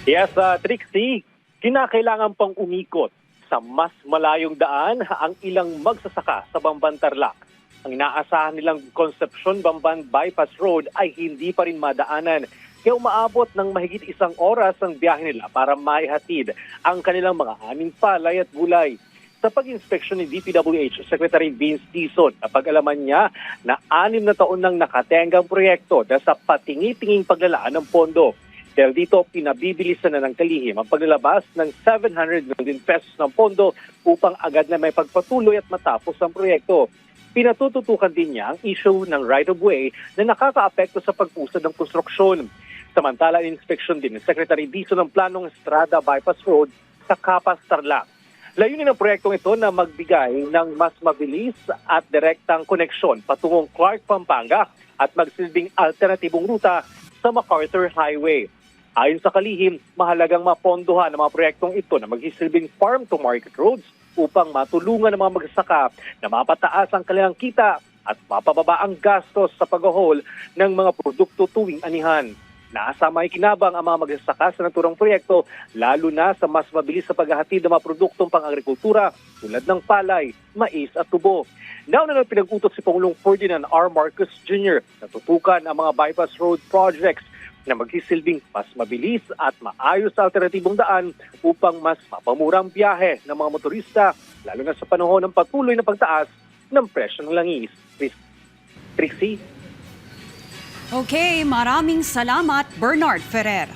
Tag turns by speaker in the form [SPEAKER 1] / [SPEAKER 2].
[SPEAKER 1] Yes, Trixie, kinakailangan pang umikot sa mas malayong daan ang ilang magsasaka sa Bamban Tarlac. Ang inaasahan nilang Concepcion Bamban Bypass Road ay hindi pa rin madaanan. Kaya umaabot ng mahigit 1 oras ang biyahe nila para maihatid ang kanilang mga aming palay at gulay. Sa pag-inspeksyon ni DPWH Secretary Vince Dizon, napag-alaman niya na 6 na taon nang nakatengang proyekto dahil sa patingi-tinging paglalaan ng pondo. Dahil dito, pinabibilisan na ng kalihim ang paglalabas ng 700 million pesos ng pondo upang agad na may pagpatuloy at matapos ang proyekto. Pinatututukan din niya ang issue ng right-of-way na nakakaapekto sa pag-usad ng konstruksyon. Samantala, inspeksyon din ng Secretary Dizon ng planong Estrada Bypass Road sa Capas, Tarlac. Layunin ng proyektong ito na magbigay ng mas mabilis at direktang koneksyon patungong Clark, Pampanga at magsilbing alternatibong ruta sa MacArthur Highway. Ayon sa kalihim, mahalagang mapondohan ang mga proyektong ito na magsisilbing farm-to-market roads upang matulungan ang mga magsasaka na mapataas ang kanilang kita at mapababa ang gastos sa pag-haul ng mga produkto tuwing anihan. Nasa may kinabang ang mga magsasaka sa naturang proyekto, lalo na sa mas mabilis sa paghahatid ng mga produktong pang-agrikultura tulad ng palay, mais at tubo. Nauna na pinag-utos si Pangulong Ferdinand R. Marcos Jr. na tutukan ang mga bypass road projects na magsisilbing mas mabilis at maayos sa alternatibong daan upang mas mapamurang biyahe ng mga motorista, lalo na sa panahon ng patuloy na pagtaas ng presyo ng langis. Trixie?
[SPEAKER 2] Okay, maraming salamat Bernard Ferrer.